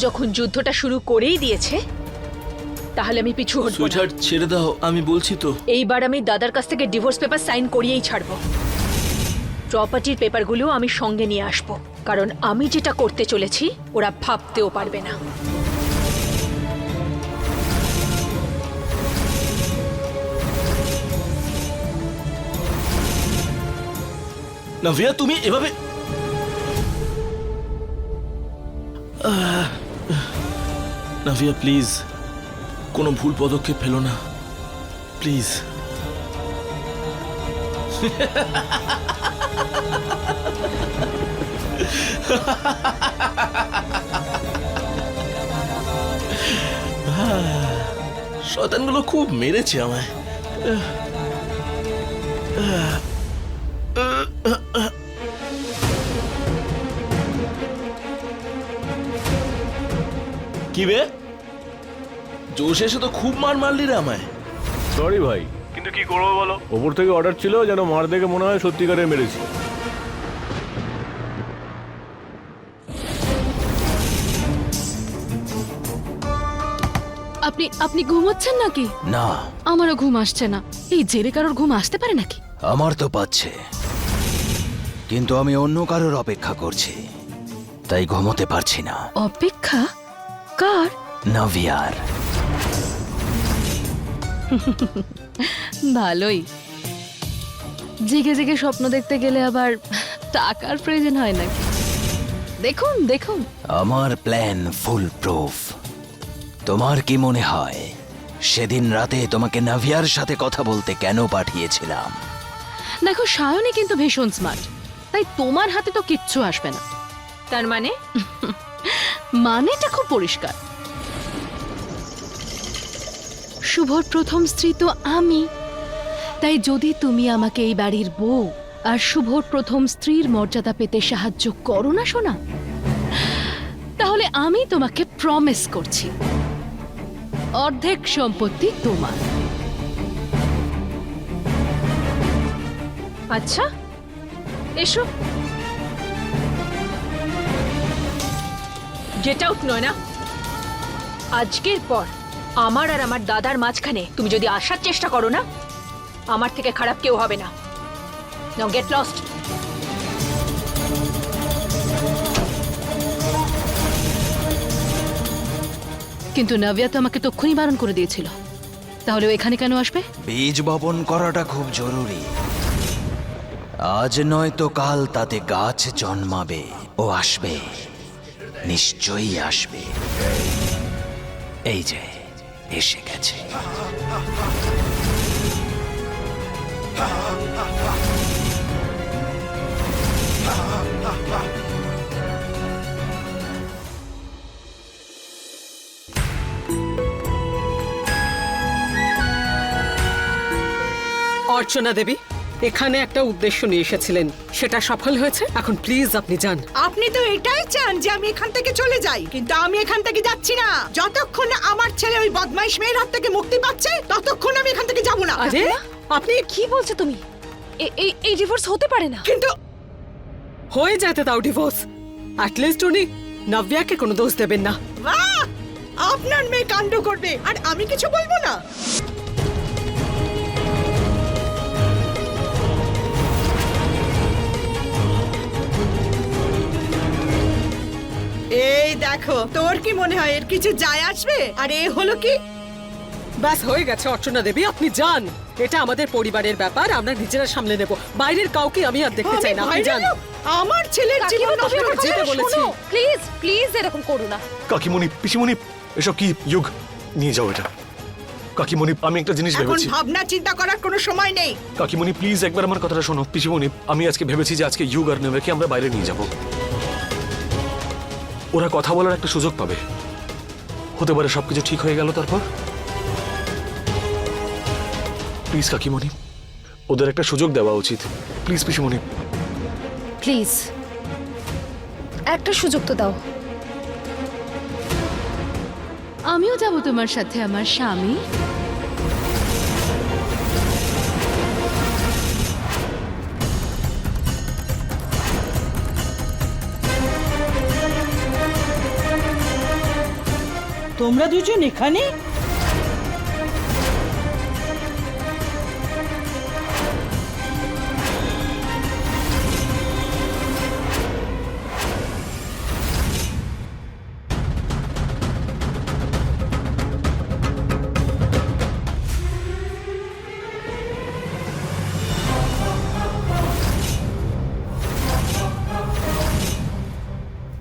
যখন যুদ্ধটা শুরু করেই দিয়েছে তাহলে আমি পিছু হটব না। সুইটহার্ট ছেড়ে দাও, আমি বলছি তো। এইবার আমি দাদার কাছ থেকে ডিভোর্স পেপার সাইন করিয়েই ছাড়বো। প্রপার্টির পেপারগুলো আমি সঙ্গে নিয়ে আসবো, কারণ আমি যেটা করতে চলেছি ওরা ভাবতেও পারবে না। নাভিয়া, তুমি এভাবে নাভিয়া প্লিজ, কোনো ভুল পদক্ষেপ ফেলো না প্লিজ। শয়তানগুলো খুব মেরেছে আমায়। কি বে, জোশ এসে তো খুব মার মারলি রে আমায়। সরি ভাই, কিন্তু কি করবো বলো, ওপর থেকে অর্ডার ছিল যেন মার দেখে মনে হয় সত্যিকারে মেরেছি। আপনি আপনি ঘুমোচ্ছেন নাকি? না, আমারও ঘুম আসছে না। এই জেরে কারোর ঘুম আসতে পারে নাকি? আমার তো পাচ্ছে, কিন্তু আমি অন্য কারোর অপেক্ষা করছি, তাই ঘুমোতে পারছি না। অপেক্ষা? কার? নাভিয়ার। ভালোই। জেগে জেগে স্বপ্ন দেখতে গেলে আবার টাকার প্রয়োজন হয় নাকি? দেখুন দেখুন, আমার প্ল্যান ফুল প্রুফ। তোমার কি মনে হয় সেদিন রাতে তোমাকে নাভিয়ার সাথে কথা বলতে কেন পাঠিয়েছিলাম? দেখো সায়নী কিন্তু ভীষণ স্মার্ট, তাই তোমার হাতে তো কিচ্ছু আসবে না। তার মানে মানেটা খুব পরিষ্কার। শুভর প্রথম স্ত্রী তো আমি, তাই যদি তুমি আমাকে এই বাড়ির বউ আর শুভর প্রথম স্ত্রীর মর্যাদা পেতে সাহায্য করো না সোনা, তাহলে আমি তোমাকে প্রমিস করছি অর্ধেক সম্পত্তি তোমার। আচ্ছা এসো। গেট আউট নয় না, আজকের পর আমার আর আমার দাদার মাঝখানে তুমি যদি আসার চেষ্টা করো না, আমার থেকে খারাপ কেউ হবে না। নাও গেট লস্ট। কিন্তু নাভিয়া তো আমাকে তক্ষুনি বারণ করে দিয়েছিল, তাহলে ও এখানে কেন আসবে? বীজ বপন করাটা খুব জরুরি। আজ নয় তো কাল তাতে গাছ জন্মাবে। ও আসবে, নিশ্চয়ই আসবে। এই যে এসে গেছে। অর্চনা দেবী এখানে একটা উদ্দেশ্য নিয়ে এসেছিলেন, সেটা সফল হয়েছে। এখন প্লিজ আপনি যান। আপনি তো এটাই চান যে আমি এখান থেকে চলে যাই, কিন্তু আমি এখান থেকে যাচ্ছি না। যতক্ষণ না আমার ছেলে ওই বদমাইশ মেয়ের হাত থেকে মুক্তি পাচ্ছে ততক্ষণ আমি এখান থেকে যাব না। আরে আপনি কি বলছো তুমি? এই ডিভোর্স হতে পারে না। কিন্তু হয়ে যেতে দাও ডিভোর্স। অ্যাটলিস্ট উনি নব্যাকে কোনো দোষ দেবেন না। বাহ! আপনার মেয়ে কাণ্ড করবে আর আমি কিছু বলবো না। এই দেখো, তোর কি মনে হয় এর কিছু যায় আসবে? আর এ হলো কি? ব্যাস হয়ে গেছে অর্চনা দেবী, আপনি যান। এটা আমাদের পরিবারের ব্যাপার, আমরা নিজেরা সামলে নেব। বাইরের কাউকে আমি আর দেখতে চাই না। আপনি যান। আমার ছেলের জীবন নষ্ট আপনাকে করতে যেতে বলেছি। প্লিজ প্লিজ এরকম করো না। কাকিমণি, পিসিমণি, এসব কি যুগ? নিয়ে যাও এটা। কাকিমণি, আমি একটা জিনিস এখন ভেবেছি। ভাবনা চিন্তা করার কোনো সময় নেই। কাকিমণি প্লিজ একবার আমার কথাটা শোনো। পিসিমণি, আমি আজকে ভেবেছি যে আজকে যুগ আর নেভাকে আমরা বাইরে নিয়ে যাব। ওরা কথা বলার একটা সুযোগ পাবে। হতে পারে সবকিছু ঠিক হয়ে গেল তারপর। প্লিজ কাকিমণি, ওদের একটা সুযোগ দেওয়া উচিত। প্লিজ পিসিমণি। প্লিজ একটা সুযোগ তো দাও। আমিও যাব তোমার সাথে, আমার স্বামী। তোমরা দুজন এখানে?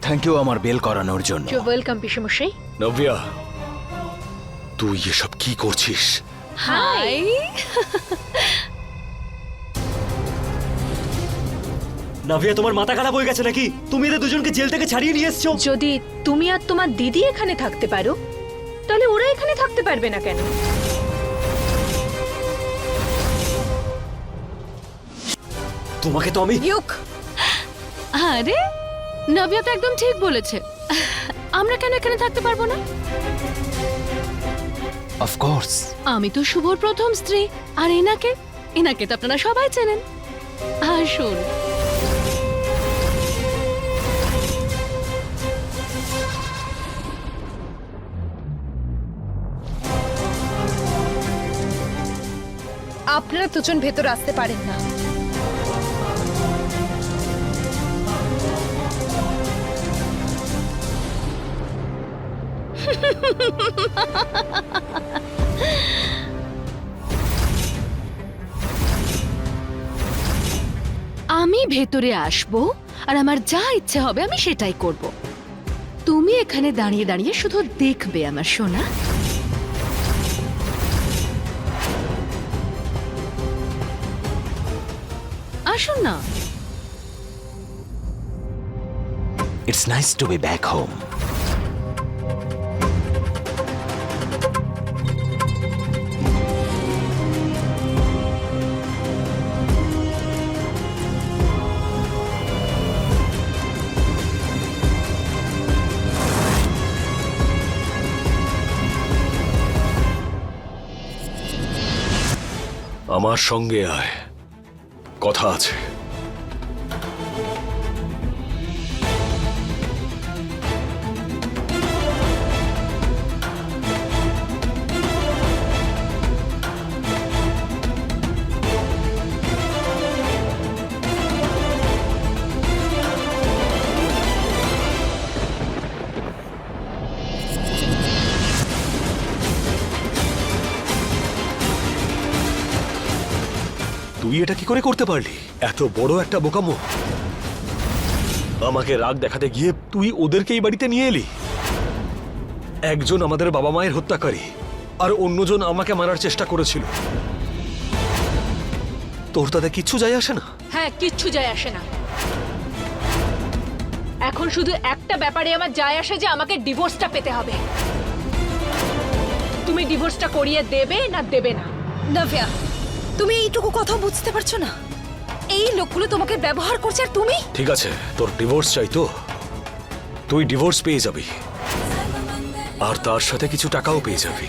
থ্যাংক ইউ আমার বেল করানোর জন্য। You welcome পিসমশাই। নব্যা, তুই এসব কি করছিস? হাই। নাভিয়া, তোমার মাথা খারাপ হয়ে গেছে নাকি? তুমি এদের দুজনকে জেল থেকে ছাড়িয়ে নিয়ে এসছো। যদি তুমি আর তোমার দিদি এখানে থাকতে পারো, তাহলে ওরা এখানে থাকতে পারবে না কেন? তোমাকে তো আমি ইউক, আরে নব্যা তো একদম ঠিক বলেছে। আমরা কেন এখানে থাকতে পারবো না? অফকোর্স। আমি তো শুভর প্রথম স্ত্রী, আর এনাকে এনাকে তো আপনারা সবাই চেনেন। আসুন। আপনারা দুজন ভেতরে আসতে পারেন না। আমি ভেতরে আসব, আর আমার যা ইচ্ছে হবে আমি সেটাই করব। তুমি এখানে দাঁড়িয়ে দাঁড়িয়ে শুধু দেখবে আমার সোনা। আসুন না। It's nice to be back home. আমার সঙ্গে আয়, কথা আছে। তুই এটা কি করে করতে পারলি? এত বড় একটা বোকামো। আমাকে রাগ দেখাতে গিয়ে তুই ওদেরকে এই বাড়িতে নিয়ে এলি। একজন আমাদের বাবা মায়ের হত্যাকারী, আর অন্যজন আমাকে মারার চেষ্টা করেছিল। তোর তাতে কিচ্ছু যায় আসে না? হ্যাঁ, কিচ্ছু যায় আসে না। এখন শুধু একটা ব্যাপারে আমার যায় আসে যে আমাকে ডিভোর্সটা পেতে হবে। তুমি ডিভোর্সটা করিয়ে দেবে না দেবে না? নাভিয়া, তুমি এইটুকু কথা বুঝতে পারছো না? এই লোকগুলো তোমাকে ব্যবহার করছে, আর তুমি? ঠিক আছে, তোর ডিভোর্স চাই তো তুই ডিভোর্স পেয়ে যাবি, আর তার সাথে কিছু টাকাও পেয়ে যাবি।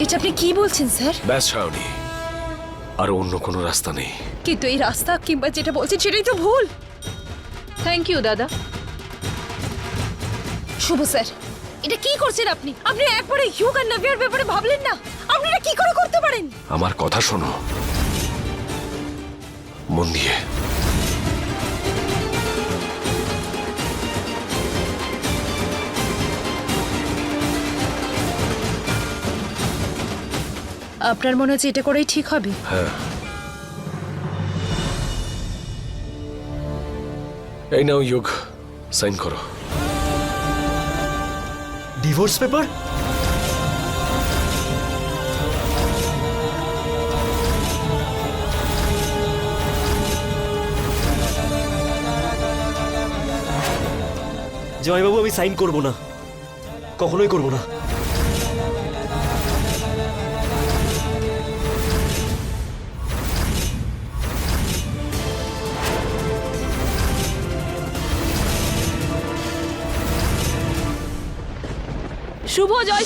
এটা আপনি কি বলছেন স্যার? ব্যাস ছাউনি, আর অন্য কোনো রাস্তা নেই। কিন্তু এই রাস্তা কিংবা যেটা বলছেন সেটাই তো ভুল। থ্যাংক ইউ দাদা। শুভ স্যার, এটা কি করছেন আপনি? আপনি একবারে হিউগ আর নাভিয়ার ব্যাপারে ভাবলেন না? আপনি এটা কি করে করতে পারেন? আমার কথা শোনো মন দিয়ে। আপনার মনে হচ্ছে এটা করেই ঠিক হবে? হ্যাঁ, এই নাও ইয়োগ, সাইন করো। Divorce paper? জয়বাবু, আমি সাইন করব না, কখনোই করব না। শুভ, জয়